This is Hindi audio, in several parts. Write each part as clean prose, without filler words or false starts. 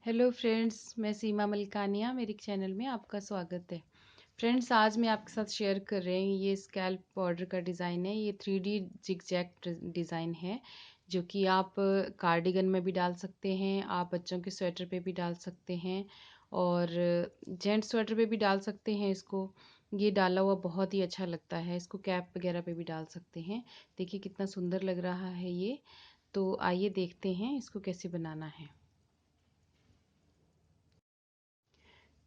हेलो फ्रेंड्स, मैं सीमा मलकानिया, मेरे चैनल में आपका स्वागत है। फ्रेंड्स, आज मैं आपके साथ शेयर कर रही हूँ ये स्कैल्प बॉर्डर का डिज़ाइन है। ये 3D जिगजैग डिज़ाइन है जो कि आप कार्डिगन में भी डाल सकते हैं, आप बच्चों के स्वेटर पे भी डाल सकते हैं और जेंट्स स्वेटर पे भी डाल सकते हैं। इसको ये डाला हुआ बहुत ही अच्छा लगता है। इसको कैप वगैरह पे भी डाल सकते हैं। देखिए कितना सुंदर लग रहा है ये। तो आइए देखते हैं इसको कैसे बनाना है।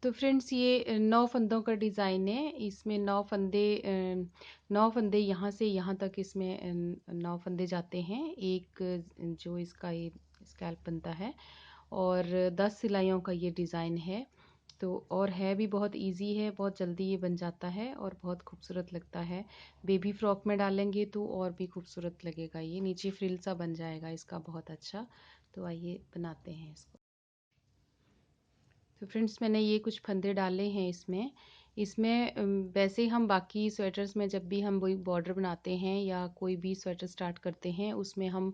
तो फ्रेंड्स, ये 9 फंदों का डिज़ाइन है। इसमें 9 फंदे यहाँ से यहाँ तक इसमें 9 फंदे जाते हैं। एक जो इसका ये स्कैल्प बनता है और 10 सिलाइयों का ये डिज़ाइन है। तो और है भी बहुत इजी है, बहुत जल्दी ये बन जाता है और बहुत खूबसूरत लगता है। बेबी फ्रॉक में डालेंगे तो और भी खूबसूरत लगेगा। ये नीचे फ्रिल सा बन जाएगा इसका बहुत अच्छा। तो आइए बनाते हैं इसको। तो फ्रेंड्स, मैंने ये कुछ फंदे डाले हैं इसमें। वैसे हम बाकी स्वेटर्स में जब भी हम वही बॉर्डर बनाते हैं या कोई भी स्वेटर स्टार्ट करते हैं उसमें हम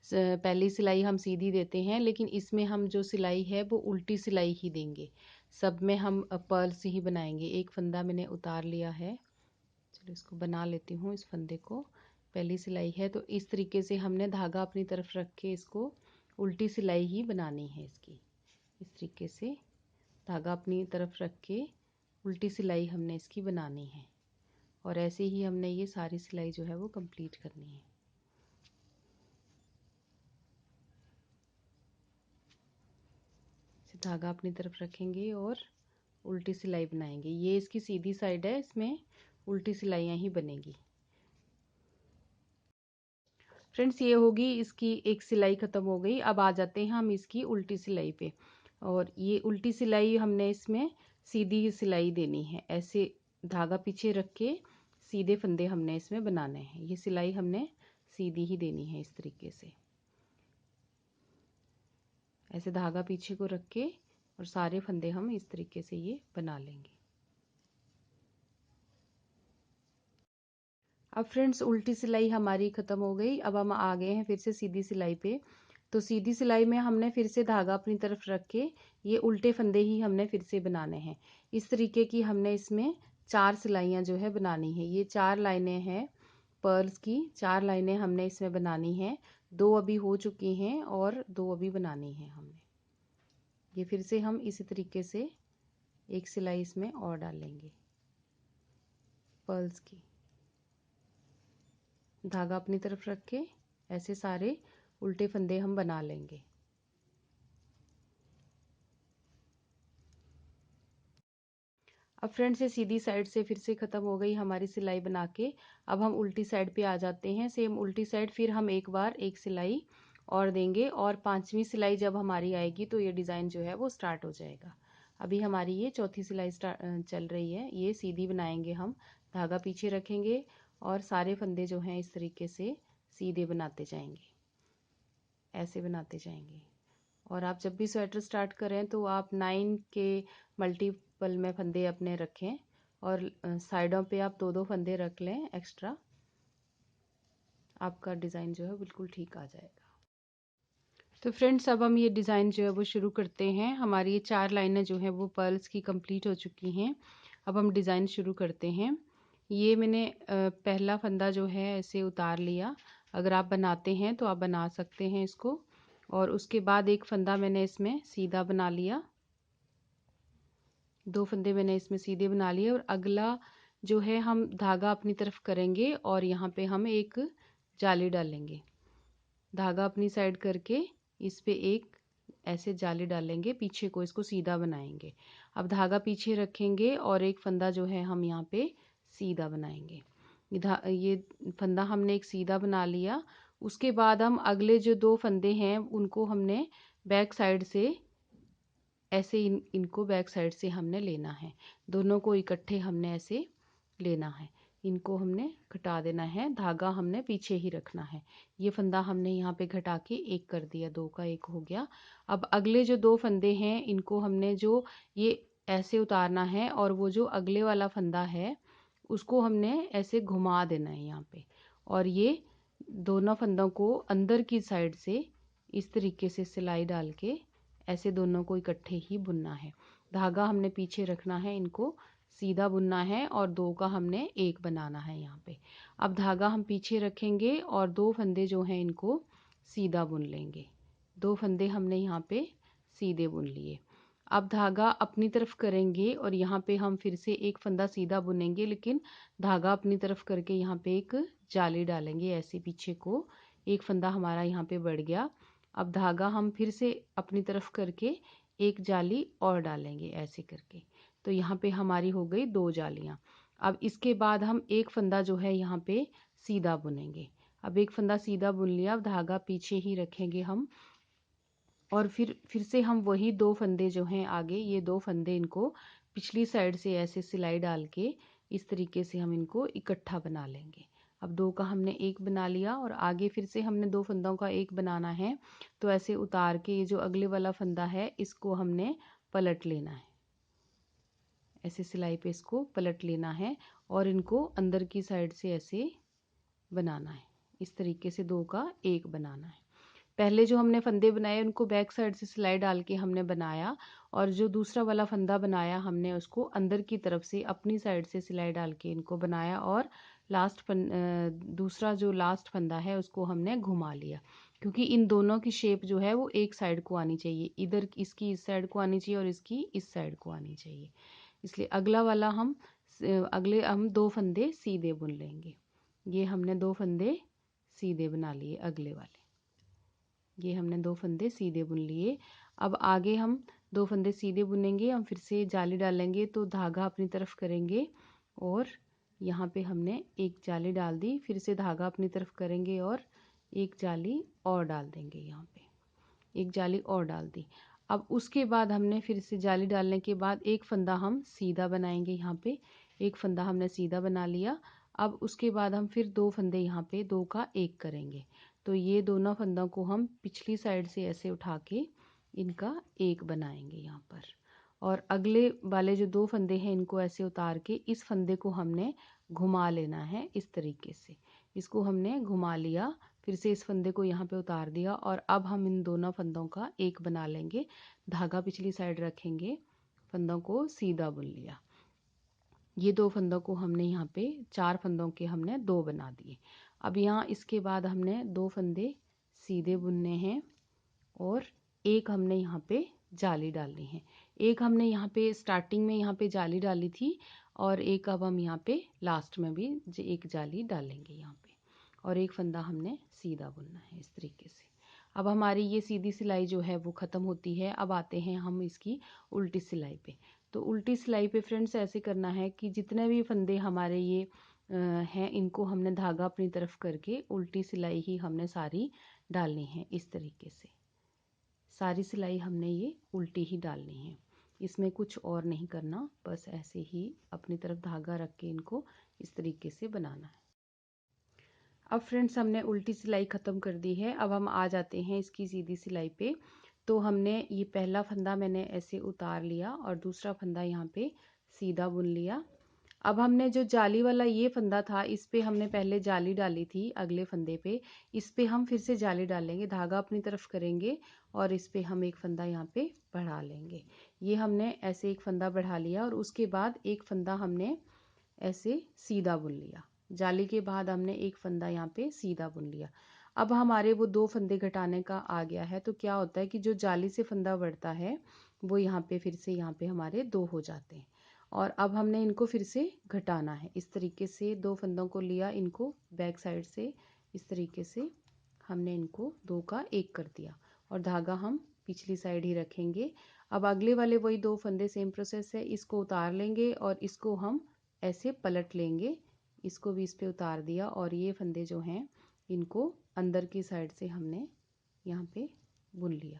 पहली सिलाई हम सीधी देते हैं, लेकिन इसमें हम जो सिलाई है वो उल्टी सिलाई ही देंगे। सब में हम पर्ल्स ही बनाएंगे। एक फंदा मैंने उतार लिया है। चलो इसको बना लेती हूँ। इस फंदे को पहली सिलाई है तो इस तरीके से हमने धागा अपनी तरफ रख के इसको उल्टी सिलाई ही बनानी है इसकी। इस तरीके से धागा अपनी तरफ रख के उल्टी सिलाई हमने इसकी बनानी है और ऐसे ही हमने ये सारी सिलाई जो है वो कंप्लीट करनी है। इसे धागा अपनी तरफ रखेंगे और उल्टी सिलाई बनाएंगे। ये इसकी सीधी साइड है, इसमें उल्टी सिलाइयाँ ही बनेगी। फ्रेंड्स, ये होगी इसकी एक सिलाई ख़त्म हो गई। अब आ जाते हैं हम इसकी उल्टी सिलाई पे। और ये उल्टी सिलाई हमने इसमें सीधी सिलाई देनी है। ऐसे धागा पीछे रख के सीधे फंदे हमने इसमें बनाने हैं। ये सिलाई हमने सीधी ही देनी है इस तरीके से। ऐसे धागा पीछे को रख के और सारे फंदे हम इस तरीके से ये बना लेंगे। अब फ्रेंड्स, उल्टी सिलाई हमारी ख़त्म हो गई। अब हम आ गए हैं फिर से सीधी सिलाई पे। तो सीधी सिलाई में हमने फिर से धागा अपनी तरफ रख के ये उल्टे फंदे ही हमने फिर से बनाने हैं। इस तरीके की हमने इसमें 4 सिलाइयाँ जो है बनानी है। ये 4 लाइनें हैं पर्ल्स की। 4 लाइनें हमने इसमें बनानी है। 2 अभी हो चुकी हैं और 2 अभी बनानी है हमने। ये फिर से हम इसी तरीके से एक सिलाई इसमें और डालेंगे पर्ल्स की। धागा अपनी तरफ रख के ऐसे सारे उल्टे फंदे हम बना लेंगे। अब फ्रेंड्स, ये सीधी साइड से फिर से ख़त्म हो गई हमारी सिलाई बना के। अब हम उल्टी साइड पे आ जाते हैं। सेम उल्टी साइड फिर हम एक बार एक सिलाई और देंगे और 5वीं सिलाई जब हमारी आएगी तो ये डिज़ाइन जो है वो स्टार्ट हो जाएगा। अभी हमारी ये चौथी सिलाई चल रही है। ये सीधी बनाएंगे हम। धागा पीछे रखेंगे और सारे फंदे जो हैं इस तरीके से सीधे बनाते जाएंगे। ऐसे बनाते जाएंगे। और आप जब भी स्वेटर स्टार्ट करें तो आप 9 के मल्टीपल में फंदे अपने रखें और साइडों पे आप 2-2 फंदे रख लें एक्स्ट्रा। आपका डिज़ाइन जो है बिल्कुल ठीक आ जाएगा। तो फ्रेंड्स, अब हम ये डिज़ाइन जो है वो शुरू करते हैं। हमारी ये 4 लाइनें जो हैं वो पर्ल्स की कंप्लीट हो चुकी हैं। अब हम डिज़ाइन शुरू करते हैं। ये मैंने पहला फंदा जो है ऐसे उतार लिया। अगर आप बनाते हैं तो आप बना सकते हैं इसको। और उसके बाद एक फंदा मैंने इसमें सीधा बना लिया। 2 फंदे मैंने इसमें सीधे बना लिए और अगला जो है हम धागा अपनी तरफ करेंगे और यहाँ पे हम एक जाली डालेंगे। धागा अपनी साइड करके इस पे एक ऐसे जाली डालेंगे, पीछे को इसको सीधा बनाएंगे। अब धागा पीछे रखेंगे और एक फंदा जो है हम यहाँ पे सीधा बनाएंगे। ये फंदा हमने एक सीधा बना लिया। उसके बाद हम अगले जो 2 फंदे हैं उनको हमने बैक साइड से ऐसे इनको बैक साइड से हमने लेना है। दोनों को इकट्ठे हमने ऐसे लेना है। इनको हमने घटा देना है। धागा हमने पीछे ही रखना है। ये फंदा हमने यहाँ पे घटा के एक कर दिया, 2 का 1 हो गया। अब अगले जो 2 फंदे हैं इनको हमने जो ये ऐसे उतारना है और वो जो अगले वाला फंदा है उसको हमने ऐसे घुमा देना है यहाँ पे। और ये दोनों फंदों को अंदर की साइड से इस तरीके से सिलाई डाल के ऐसे दोनों को इकट्ठे ही बुनना है। धागा हमने पीछे रखना है, इनको सीधा बुनना है और 2 का हमने 1 बनाना है यहाँ पे। अब धागा हम पीछे रखेंगे और 2 फंदे जो हैं इनको सीधा बुन लेंगे। 2 फंदे हमने यहाँ पे सीधे बुन लिए। अब धागा अपनी तरफ करेंगे और यहाँ पे हम फिर से एक फंदा सीधा बुनेंगे, लेकिन धागा अपनी तरफ करके यहाँ पे एक जाली डालेंगे। ऐसे पीछे को एक फंदा हमारा यहाँ पे बढ़ गया। अब धागा हम फिर से अपनी तरफ करके एक जाली और डालेंगे ऐसे करके। तो यहाँ पे हमारी हो गई 2 जालियाँ। अब इसके बाद हम एक फंदा जो है यहाँ पे सीधा बुनेंगे। अब एक फंदा सीधा बुन लिया, अब धागा पीछे ही रखेंगे हम और फिर से हम वही 2 फंदे जो हैं आगे, ये 2 फंदे इनको पिछली साइड से ऐसे सिलाई डाल के इस तरीके से हम इनको इकट्ठा बना लेंगे। अब 2 का हमने 1 बना लिया और आगे फिर से हमने 2 फंदों का 1 बनाना है। तो ऐसे उतार के ये जो अगले वाला फंदा है इसको हमने पलट लेना है। ऐसे सिलाई पे इसको पलट लेना है और इनको अंदर की साइड से ऐसे बनाना है। इस तरीके से 2 का 1 बनाना है। पहले जो हमने फंदे बनाए उनको बैक साइड से सिलाई डाल के हमने बनाया और जो दूसरा वाला फंदा बनाया हमने उसको अंदर की तरफ से अपनी साइड से सिलाई डाल के इनको बनाया और दूसरा जो लास्ट फंदा है उसको हमने घुमा लिया, क्योंकि इन दोनों की शेप जो है वो एक साइड को आनी चाहिए। इधर इसकी इस साइड को आनी चाहिए और इसकी इस साइड को आनी चाहिए। इसलिए अगले हम 2 फंदे सीधे बुन लेंगे। ये हमने 2 फंदे सीधे बना लिए अगले वाले। ये हमने 2 फंदे सीधे बुन लिए। अब आगे हम 2 फंदे सीधे बुनेंगे, हम फिर से जाली डालेंगे तो धागा अपनी तरफ करेंगे और यहाँ पे हमने एक जाली डाल दी। फिर से धागा अपनी तरफ करेंगे और एक जाली और डाल देंगे। यहाँ पे एक जाली और डाल दी। अब उसके बाद हमने फिर से जाली डालने के बाद एक फंदा हम सीधा बनाएंगे। यहाँ पे एक फंदा हमने सीधा बना लिया। अब उसके बाद हम फिर 2 फंदे यहाँ पे 2 का 1 करेंगे। तो ये दोनों फंदों को हम पिछली साइड से ऐसे उठा के इनका 1 बनाएंगे यहाँ पर। और अगले वाले जो 2 फंदे हैं इनको ऐसे उतार के इस फंदे को हमने घुमा लेना है इस तरीके से। इसको हमने घुमा लिया, फिर से इस फंदे को यहाँ पे उतार दिया और अब हम इन दोनों फंदों का 1 बना लेंगे। धागा पिछली साइड रखेंगे, फंदों को सीधा बुन लिया। ये 2 फंदों को हमने यहाँ पे 4 फंदों के हमने 2 बना दिए। अब यहाँ इसके बाद हमने 2 फंदे सीधे बुनने हैं और एक हमने यहाँ पे जाली डालनी है। एक हमने यहाँ पे स्टार्टिंग में यहाँ पे जाली डाली थी और एक अब हम यहाँ पे लास्ट में भी एक जाली डालेंगे यहाँ पे और एक फंदा हमने सीधा बुनना है इस तरीके से। अब हमारी ये सीधी सिलाई जो है वो ख़त्म होती है। अब आते हैं हम इसकी उल्टी सिलाई पे। तो उल्टी सिलाई पे फ्रेंड्स ऐसे करना है कि जितने भी फंदे हमारे ये हैं इनको हमने धागा अपनी तरफ करके उल्टी सिलाई ही हमने सारी डालनी है। इस तरीके से सारी सिलाई हमने ये उल्टी ही डालनी है, इसमें कुछ और नहीं करना, बस ऐसे ही अपनी तरफ धागा रख के इनको इस तरीके से बनाना है। अब फ्रेंड्स हमने उल्टी सिलाई ख़त्म कर दी है। अब हम आ जाते हैं इसकी सीधी सिलाई पे। तो हमने ये पहला फंदा मैंने ऐसे उतार लिया और दूसरा फंदा यहाँ पे सीधा बुन लिया। अब हमने जो जाली वाला ये फंदा था इस पे हमने पहले जाली डाली थी अगले फंदे पे, इस पे हम फिर से जाली डालेंगे, धागा अपनी तरफ करेंगे और इस पे हम एक फंदा यहाँ पे बढ़ा लेंगे। ये हमने ऐसे एक फंदा बढ़ा लिया और उसके बाद एक फंदा हमने ऐसे सीधा बुन लिया। जाली के बाद हमने एक फंदा यहाँ पे सीधा बुन लिया। अब हमारे वो 2 फंदे घटाने का आ गया है। तो क्या होता है कि जो जाली से फंदा बढ़ता है वो यहाँ पे फिर से यहाँ पे हमारे 2 हो जाते हैं और अब हमने इनको फिर से घटाना है। इस तरीके से 2 फंदों को लिया, इनको बैक साइड से इस तरीके से हमने इनको 2 का 1 कर दिया और धागा हम पिछली साइड ही रखेंगे। अब अगले वाले वही 2 फंदे सेम प्रोसेस है, इसको उतार लेंगे और इसको हम ऐसे पलट लेंगे। इसको भी इस पे उतार दिया और ये फंदे जो हैं इनको अंदर की साइड से हमने यहाँ पे बुन लिया।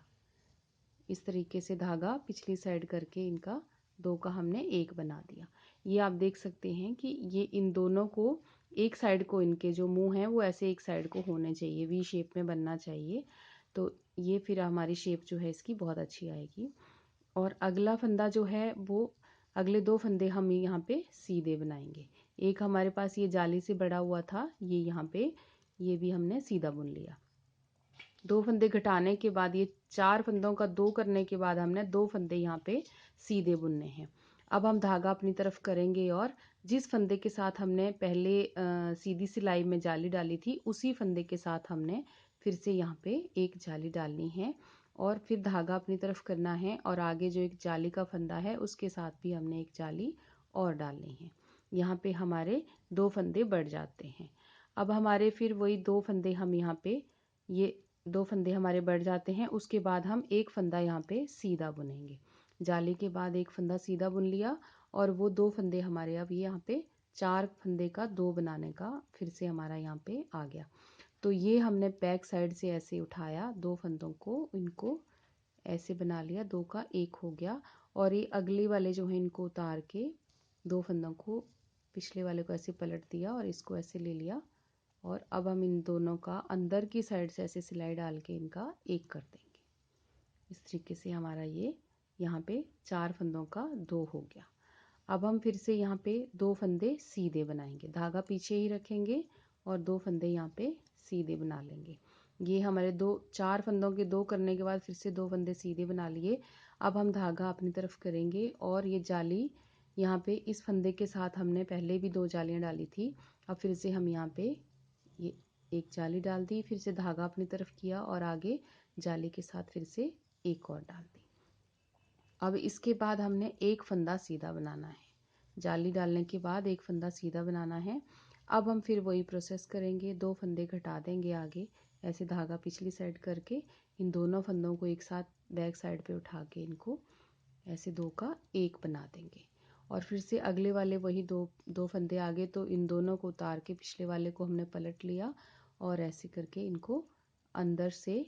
इस तरीके से धागा पिछली साइड करके इनका 2 का हमने 1 बना दिया। ये आप देख सकते हैं कि ये इन दोनों को एक साइड को, इनके जो मुंह हैं वो ऐसे एक साइड को होने चाहिए, वी शेप में बनना चाहिए। तो ये फिर हमारी शेप जो है इसकी बहुत अच्छी आएगी। और अगला फंदा जो है वो अगले 2 फंदे हम यहाँ पे सीधे बनाएंगे। एक हमारे पास ये जाली से बड़ा हुआ था, ये यहाँ पे ये भी हमने सीधा बुन लिया। 2 फंदे घटाने के बाद ये 4 फंदों का 2 करने के बाद हमने 2 फंदे यहाँ पे सीधे बुनने हैं। अब हम धागा अपनी तरफ करेंगे और जिस फंदे के साथ हमने पहले सीधी सिलाई में जाली डाली थी उसी फंदे के साथ हमने फिर से यहाँ पे एक जाली डालनी है और फिर धागा अपनी तरफ करना है और आगे जो एक जाली का फंदा है उसके साथ भी हमने एक जाली और डालनी है। यहाँ पे हमारे 2 फंदे बढ़ जाते हैं। अब हमारे फिर वही 2 फंदे हम यहाँ पे ये 2 फंदे हमारे बढ़ जाते हैं। उसके बाद हम एक फंदा यहाँ पे सीधा बुनेंगे। जाली के बाद एक फंदा सीधा बुन लिया और वो 2 फंदे हमारे अब यहाँ पे 4 फंदे का 2 बनाने का फिर से हमारा यहाँ पे आ गया। तो ये हमने बैक साइड से ऐसे उठाया 2 फंदों को, इनको ऐसे बना लिया, 2 का 1 हो गया और ये अगले वाले जो है इनको उतार के 2 फंदों को पिछले वाले को ऐसे पलट दिया और इसको ऐसे ले लिया और अब हम इन दोनों का अंदर की साइड से ऐसे सिलाई डाल के इनका 1 कर देंगे। इस तरीके से हमारा ये यहाँ पे 4 फंदों का 2 हो गया। अब हम फिर से यहाँ पे 2 फंदे सीधे बनाएंगे, धागा पीछे ही रखेंगे और 2 फंदे यहाँ पे सीधे बना लेंगे। ये हमारे 4 फंदों के 2 करने के बाद फिर से 2 फंदे सीधे बना लिए। अब हम धागा अपनी तरफ करेंगे और ये जाली यहाँ पे इस फंदे के साथ हमने पहले भी 2 जालियाँ डाली थी। अब फिर से हम यहाँ पे ये एक जाली डाल दी, फिर से धागा अपनी तरफ किया और आगे जाली के साथ फिर से एक और डाल दी। अब इसके बाद हमने एक फंदा सीधा बनाना है, जाली डालने के बाद एक फंदा सीधा बनाना है। अब हम फिर वही प्रोसेस करेंगे, 2 फंदे घटा देंगे आगे, ऐसे धागा पिछली साइड करके इन दोनों फंदों को एक साथ बैक साइड पे उठा के इनको ऐसे 2 का 1 बना देंगे और फिर से अगले वाले वही दो फंदे आगे, तो इन दोनों को उतार के पिछले वाले को हमने पलट लिया और ऐसे करके इनको अंदर से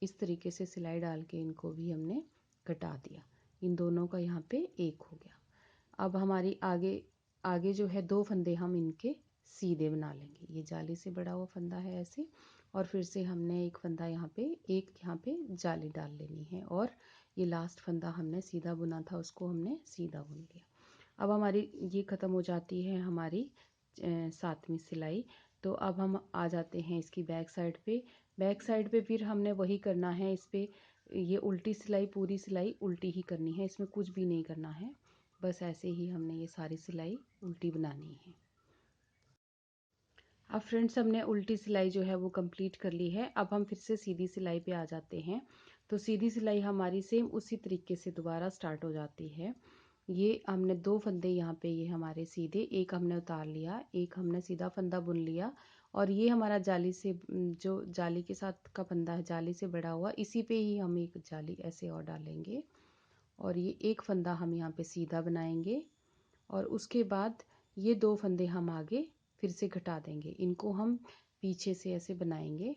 इस तरीके से सिलाई डाल के इनको भी हमने घटा दिया। इन दोनों का यहाँ पे 1 हो गया। अब हमारी आगे जो है 2 फंदे हम इनके सीधे बना लेंगे। ये जाली से बड़ा हुआ फंदा है ऐसे और फिर से हमने एक फंदा यहाँ पे जाली डाल लेनी है और ये लास्ट फंदा हमने सीधा बुना था उसको हमने सीधा बुन लिया। अब हमारी ये ख़त्म हो जाती है हमारी 7वीं सिलाई। तो अब हम आ जाते हैं इसकी बैक साइड पे। बैक साइड पे फिर हमने वही करना है, इस पे ये उल्टी सिलाई, पूरी सिलाई उल्टी ही करनी है, इसमें कुछ भी नहीं करना है, बस ऐसे ही हमने ये सारी सिलाई उल्टी बनानी है। अब फ्रेंड्स हमने उल्टी सिलाई जो है वो कंप्लीट कर ली है। अब हम फिर से सीधी सिलाई पे आ जाते हैं। तो सीधी सिलाई हमारी सेम उसी तरीके से दोबारा स्टार्ट हो जाती है। ये हमने 2 फंदे यहाँ पे ये हमारे सीधे, एक हमने उतार लिया, एक हमने सीधा फंदा बुन लिया और ये हमारा जाली से जो जाली के साथ का फंदा है, जाली से बड़ा हुआ, इसी पे ही हम एक जाली ऐसे और डालेंगे और ये एक फंदा हम यहाँ पे सीधा बनाएंगे और उसके बाद ये 2 फंदे हम आगे फिर से घटा देंगे, इनको हम पीछे से ऐसे बनाएंगे।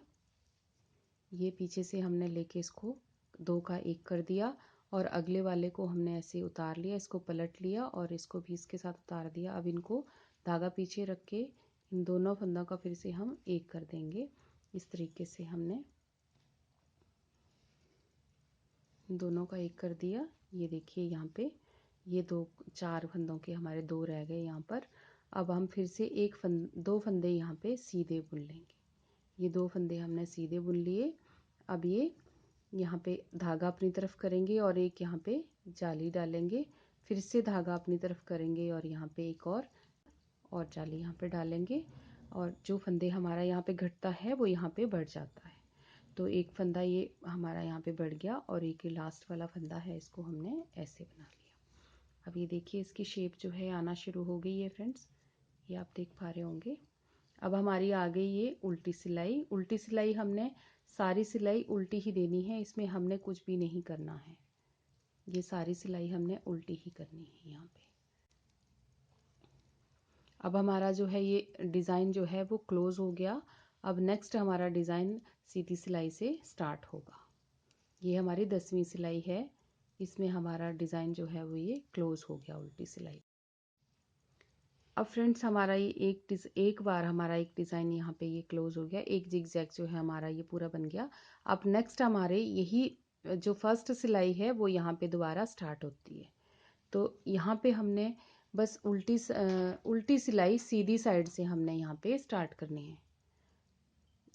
ये पीछे से हमने लेके इसको 2 का 1 कर दिया और अगले वाले को हमने ऐसे उतार लिया, इसको पलट लिया और इसको भी इसके साथ उतार दिया। अब इनको धागा पीछे रख के इन दोनों फंदों का फिर से हम 1 कर देंगे। इस तरीके से हमने दोनों का 1 कर दिया। ये देखिए यहाँ पे ये 4 फंदों के हमारे 2 रह गए यहाँ पर। अब हम फिर से 2 फंदे यहाँ पे सीधे बुन लेंगे। ये 2 फंदे हमने सीधे बुन लिए। अब ये यहाँ पे धागा अपनी तरफ करेंगे और एक यहाँ पे जाली डालेंगे, फिर से धागा अपनी तरफ करेंगे और यहाँ पे एक और जाली यहाँ पे डालेंगे और जो फंदे हमारा यहाँ पे घटता है वो यहाँ पे बढ़ जाता है। तो एक फंदा ये हमारा यहाँ पे बढ़ गया और एक लास्ट वाला फंदा है, इसको हमने ऐसे बना लिया। अब ये देखिए इसकी शेप जो है आना शुरू हो गई है फ्रेंड्स, ये आप देख पा रहे होंगे। अब हमारी आ गई ये उल्टी सिलाई। उल्टी सिलाई हमने सारी सिलाई उल्टी ही देनी है, इसमें हमने कुछ भी नहीं करना है, ये सारी सिलाई हमने उल्टी ही करनी है यहाँ पे। अब हमारा जो है ये डिज़ाइन जो है वो क्लोज़ हो गया। अब नेक्स्ट हमारा डिज़ाइन सीधी सिलाई से स्टार्ट होगा। ये हमारी 10वीं सिलाई है, इसमें हमारा डिज़ाइन जो है वो ये क्लोज़ हो गया उल्टी सिलाई। अब फ्रेंड्स हमारा ये एक बार हमारा एक डिज़ाइन यहाँ पे ये क्लोज़ हो गया, एक जिगजैग जो है हमारा ये पूरा बन गया। अब नेक्स्ट हमारे यही जो फर्स्ट सिलाई है वो यहाँ पे दोबारा स्टार्ट होती है। तो यहाँ पे हमने बस उल्टी सिलाई सीधी साइड से हमने यहाँ पे स्टार्ट करनी है।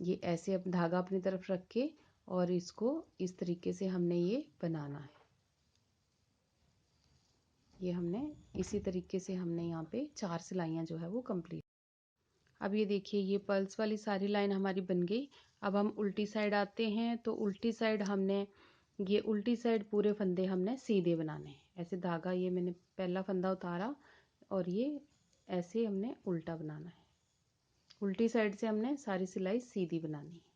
ये ऐसे अब धागा अपनी तरफ रख के और इसको इस तरीके से हमने ये बनाना है। ये हमने इसी तरीके से हमने यहाँ पे 4 सिलाइयाँ जो है वो कंप्लीट। अब ये देखिए ये पल्स वाली सारी लाइन हमारी बन गई। अब हम उल्टी साइड आते हैं, तो उल्टी साइड हमने ये उल्टी साइड पूरे फंदे हमने सीधे बनाने हैं। ऐसे धागा, ये मैंने पहला फंदा उतारा और ये ऐसे हमने उल्टा बनाना है। उल्टी साइड से हमने सारी सिलाई सीधी बनानी है।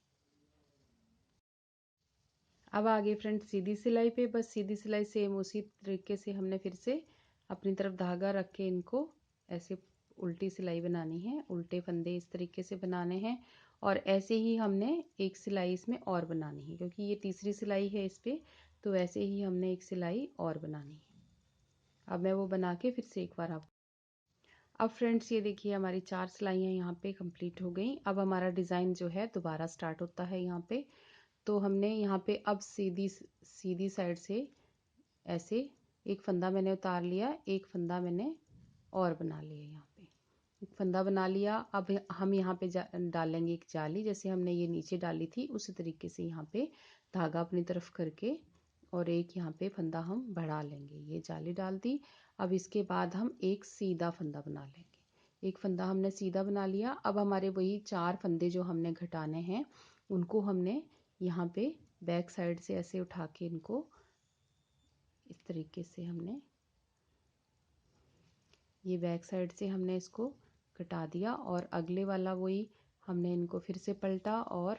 अब आगे फ्रेंड सीधी सिलाई पे, बस सीधी सिलाई सेम उसी तरीके से हमने फिर से अपनी तरफ धागा रख के इनको ऐसे उल्टी सिलाई बनानी है। उल्टे फंदे इस तरीके से बनाने हैं और ऐसे ही हमने एक सिलाई इसमें और बनानी है, क्योंकि ये तीसरी सिलाई है इस पे, तो ऐसे ही हमने एक सिलाई और बनानी है। अब मैं वो बना के फिर से एक बार आप। अब फ्रेंड्स ये देखिए हमारी 4 सिलाइयाँ यहाँ पे कंप्लीट हो गई। अब हमारा डिज़ाइन जो है दोबारा स्टार्ट होता है यहाँ पे। तो हमने यहाँ पे अब सीधी साइड से ऐसे एक फंदा मैंने उतार लिया, एक फंदा मैंने और बना लिया। यहाँ पे एक फंदा बना लिया। अब हम यहाँ पे डालेंगे एक जाली, जैसे हमने ये नीचे डाली थी उसी तरीके से यहाँ पे धागा अपनी तरफ करके और एक यहाँ पे फंदा हम बढ़ा लेंगे। ये जाली डाल दी। अब इसके बाद हम एक सीधा फंदा बना लेंगे। एक फंदा हमने सीधा बना लिया। अब हमारे वही 4 फंदे जो हमने घटाने हैं उनको हमने यहाँ पे बैक साइड से ऐसे उठा के इनको इस तरीके से हमने ये बैक साइड से हमने इसको कटा दिया और अगले वाला वही हमने इनको फिर से पलटा और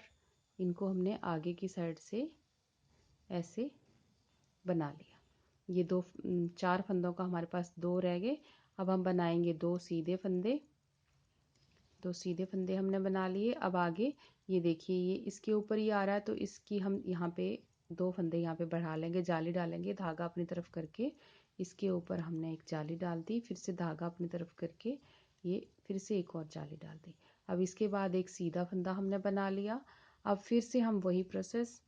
इनको हमने आगे की साइड से ऐसे बना लिया। ये 4 फंदों का हमारे पास 2 रह गए। अब हम बनाएंगे 2 सीधे फंदे। 2 सीधे फंदे हमने बना लिए। अब आगे ये देखिए ये इसके ऊपर ही आ रहा है, तो इसकी हम यहाँ पे 2 फंदे यहाँ पे बढ़ा लेंगे, जाली डालेंगे धागा अपनी तरफ करके। इसके ऊपर हमने एक जाली डाल दी, फिर से धागा अपनी तरफ करके ये फिर से एक और जाली डाल दी। अब इसके बाद एक सीधा फंदा हमने बना लिया। अब फिर से हम वही प्रोसेस।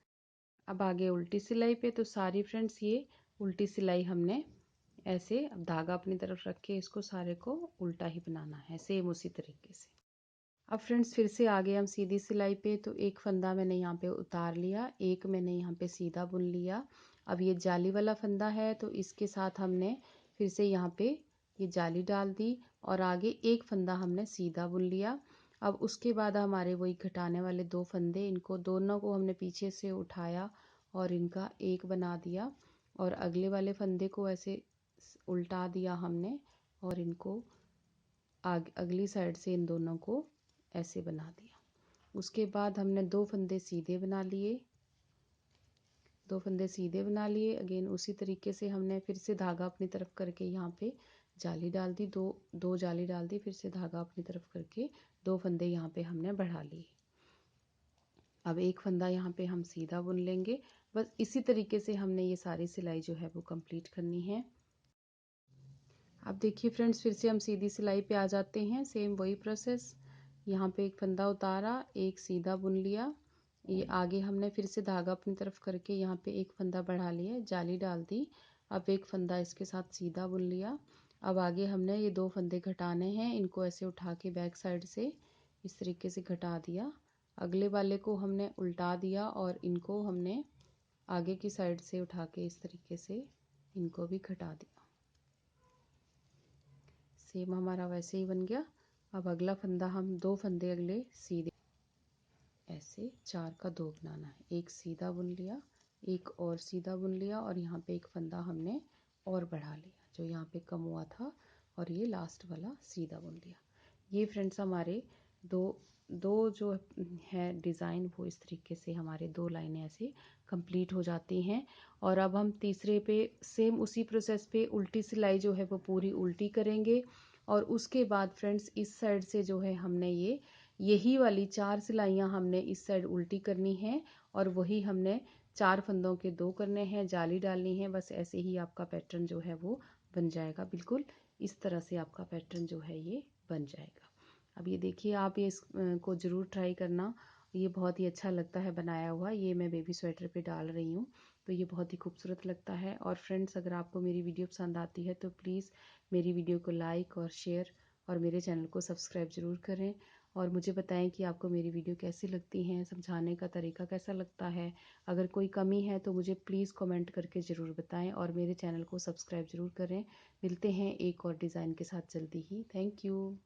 अब आगे उल्टी सिलाई पे, तो सारी फ्रेंड्स ये उल्टी सिलाई हमने ऐसे अब धागा अपनी तरफ रख के इसको सारे को उल्टा ही बनाना है, सेम उसी तरीके से। अब फ्रेंड्स फिर से आ गए हम सीधी सिलाई पे, तो एक फंदा मैंने यहाँ पे उतार लिया, एक मैंने यहाँ पे सीधा बुन लिया। अब ये जाली वाला फंदा है, तो इसके साथ हमने फिर से यहाँ पे ये जाली डाल दी और आगे एक फंदा हमने सीधा बुन लिया। अब उसके बाद हमारे वही घटाने वाले 2 फंदे, इनको दोनों को हमने पीछे से उठाया और इनका एक बना दिया और अगले वाले फंदे को ऐसे उल्टा दिया हमने और इनको अगली साइड से इन दोनों को ऐसे बना दिया। उसके बाद हमने 2 फंदे सीधे बना लिए। 2 फंदे सीधे बना लिए। अगेन उसी तरीके से हमने फिर से धागा अपनी तरफ करके यहाँ पे जाली डाल दी, दो जाली डाल दी, फिर से धागा अपनी तरफ करके 2 फंदे यहाँ पे हमने बढ़ा लिए। अब एक फंदा यहाँ पे हम सीधा बुन लेंगे। बस इसी तरीके से हमने ये सारी सिलाई जो है वो कंप्लीट करनी है। अब देखिए फ्रेंड्स फिर से हम सीधी सिलाई पे आ जाते हैं। सेम वही प्रोसेस, यहाँ पे एक फंदा उतारा, एक सीधा बुन लिया। ये आगे हमने फिर से धागा अपनी तरफ करके यहाँ पे एक फंदा बढ़ा लिया, जाली डाल दी। अब एक फंदा इसके साथ सीधा बुन लिया। अब आगे हमने ये 2 फंदे घटाने हैं, इनको ऐसे उठा के बैक साइड से इस तरीके से घटा दिया। अगले वाले को हमने उल्टा दिया और इनको हमने आगे की साइड से उठा के इस तरीके से इनको भी घटा दिया। सेम हमारा वैसे ही बन गया। अब अगला फंदा हम 2 फंदे अगले सीधे ऐसे 4 का 2 बनाना है। एक सीधा बुन लिया, एक और सीधा बुन लिया और यहाँ पे एक फंदा हमने और बढ़ा लिया जो यहाँ पे कम हुआ था और ये लास्ट वाला सीधा बुन लिया। ये फ्रेंड्स हमारे दो जो है डिज़ाइन वो इस तरीके से हमारे 2 लाइनें ऐसे कंप्लीट हो जाती हैं। और अब हम तीसरे पे सेम उसी प्रोसेस पे उल्टी सिलाई जो है वो पूरी उल्टी करेंगे और उसके बाद फ्रेंड्स इस साइड से जो है हमने यही वाली 4 सिलाइयाँ हमने इस साइड उल्टी करनी है और वही हमने 4 फंदों के 2 करने हैं, जाली डालनी है। बस ऐसे ही आपका पैटर्न जो है वो बन जाएगा। बिल्कुल इस तरह से आपका पैटर्न जो है ये बन जाएगा। अब ये देखिए आप ये इसको ज़रूर ट्राई करना, ये बहुत ही अच्छा लगता है बनाया हुआ। ये मैं बेबी स्वेटर पे डाल रही हूँ तो ये बहुत ही खूबसूरत लगता है। और फ्रेंड्स अगर आपको मेरी वीडियो पसंद आती है तो प्लीज़ मेरी वीडियो को लाइक और शेयर और मेरे चैनल को सब्सक्राइब ज़रूर करें। और मुझे बताएं कि आपको मेरी वीडियो कैसी लगती हैं, समझाने का तरीका कैसा लगता है। अगर कोई कमी है तो मुझे प्लीज़ कमेंट करके ज़रूर बताएं और मेरे चैनल को सब्सक्राइब ज़रूर करें। मिलते हैं एक और डिज़ाइन के साथ जल्दी ही। Thank you.